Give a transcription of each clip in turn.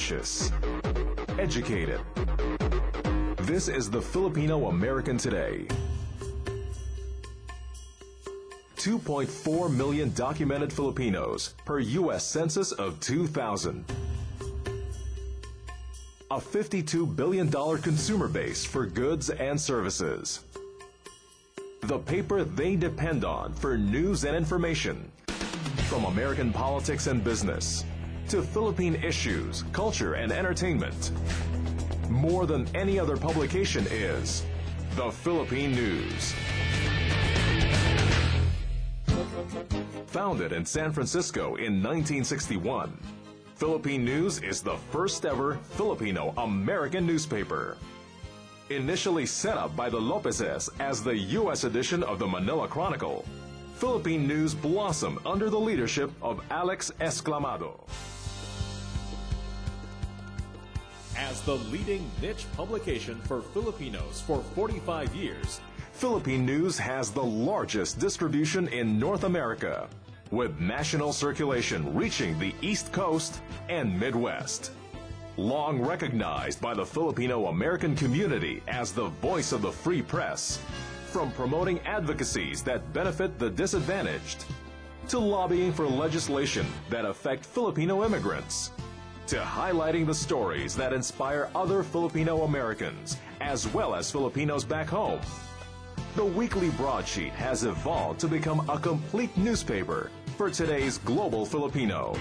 ambitious, educated. This is the Filipino-American today. 2.4 million documented Filipinos per U.S. Census of 2000. A $52 billion consumer base for goods and services. The paper they depend on for news and information. From American politics and business to Philippine issues, culture, and entertainment. More than any other publication is the Philippine News. Founded in San Francisco in 1961, Philippine News is the first ever Filipino-American newspaper. Initially set up by the Lopezes as the U.S. edition of the Manila Chronicle, Philippine News blossomed under the leadership of Alex Exclamado. As the leading niche publication for Filipinos for 45 years, Philippine News has the largest distribution in North America, with national circulation reaching the East Coast and Midwest. Long recognized by the Filipino-American community as the voice of the free press, from promoting advocacies that benefit the disadvantaged, to lobbying for legislation that affect Filipino immigrants, to highlighting the stories that inspire other Filipino Americans, as well as Filipinos back home. The weekly broadsheet has evolved to become a complete newspaper for today's global Filipino.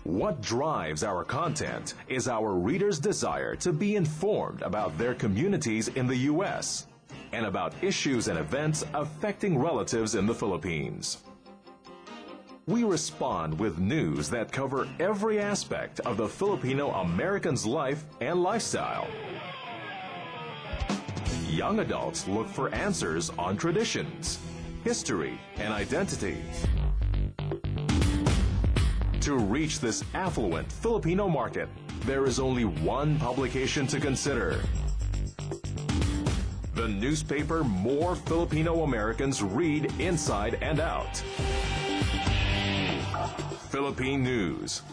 What drives our content is our readers' desire to be informed about their communities in the U.S. and about issues and events affecting relatives in the Philippines. We respond with news that cover every aspect of the Filipino-American's life and lifestyle. Young adults look for answers on traditions, history, and identity. To reach this affluent Filipino market, there is only one publication to consider. The newspaper more Filipino Americans read inside and out. Philippine News.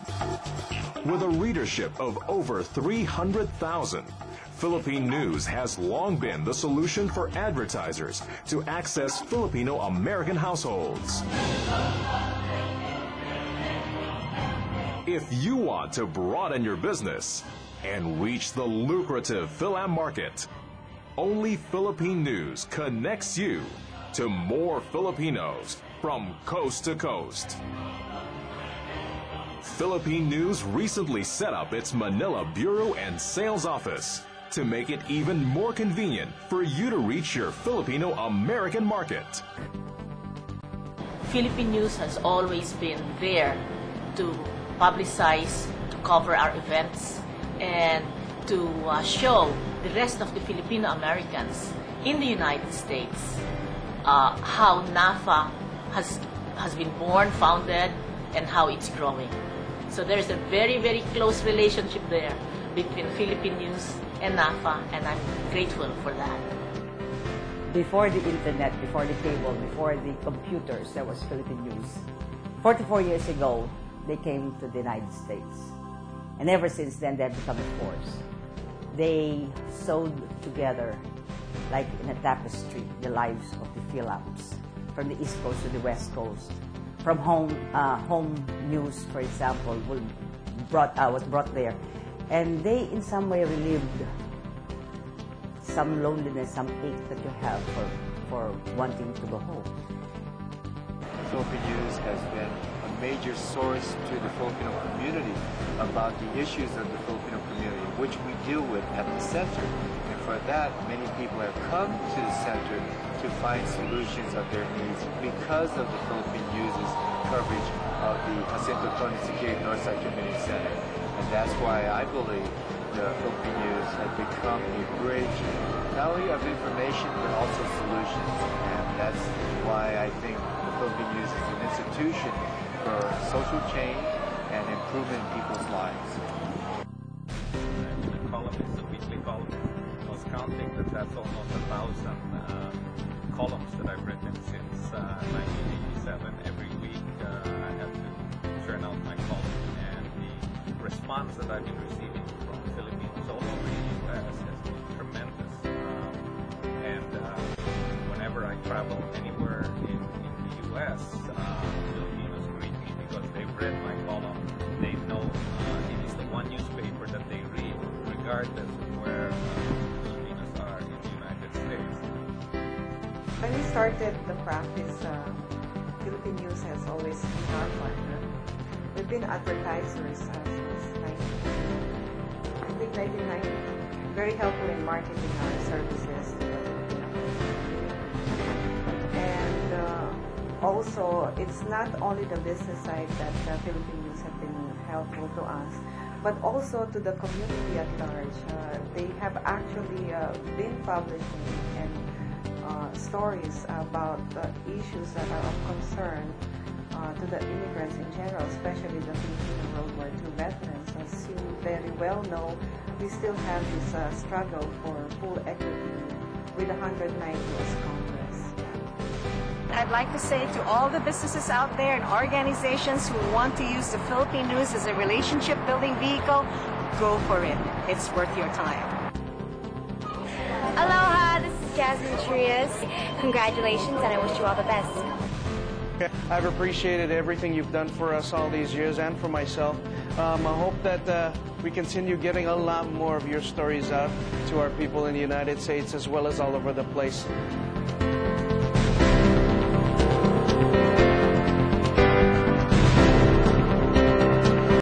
With a readership of over 300,000, Philippine News has long been the solution for advertisers to access Filipino American households. If you want to broaden your business and reach the lucrative Phil-Am market, only Philippine News connects you to more Filipinos from coast to coast. Philippine News recently set up its Manila Bureau and Sales Office to make it even more convenient for you to reach your Filipino-American market. Philippine News has always been there to publicize, to cover our events, and to show the rest of the Filipino Americans in the United States how NAFA has been born, founded, and how it's growing. So there's a very, very close relationship there between Philippine News and NAFA, and I'm grateful for that. Before the internet, before the cable, before the computers, there was Philippine News. 44 years ago, they came to the United States. And ever since then, they've become a force. They sewed together, like in a tapestry, the lives of the Phil-Ams, from the East Coast to the West Coast. From home news, for example, was brought there. And they, in some way, relieved some loneliness, some ache that you have for wanting to go home. Philippine News has been a major source to the Filipino community about the issues of the Filipino community, which we deal with at the center. And for that, many people have come to the center to find solutions of their needs because of the Philippine News's coverage of the Jacinto Tony Security Northside Community Center. And that's why I believe the Philippine News has become a bridge, not only of information, but also solutions. And that's why I think the Philippine News is an institution for social change and improvement in people's lives. The column is a weekly column. I was counting that that's almost 1,000 columns that I've written since 1987. Every week I have to churn out my column, and the response that I've been receiving from Filipinos all over the U.S. has been tremendous. And whenever I travel anywhere in the U.S., Filipinos greet me because they've read my column. They know it is the one newspaper that they read, regardless of where Filipinos are in the United States. When we started the practice, Philippine News has always been our partner. We've been advertisers since 1990, very helpful in marketing our services to the Filipino community. And also, it's not only the business side that Philippine News have been helpful to us, but also to the community at large. They have actually been publishing and stories about issues that are of concern to the immigrants in general, especially the Filipino World War II veterans. As you very well know, we still have this struggle for full equity with the 109th U.S. Congress. I'd like to say to all the businesses out there and organizations who want to use the Philippine News as a relationship-building vehicle, go for it. It's worth your time. Aloha, this is Jasmine Trias. Congratulations, and I wish you all the best. I've appreciated everything you've done for us all these years and for myself. I hope that we continue getting a lot more of your stories out to our people in the United States as well as all over the place.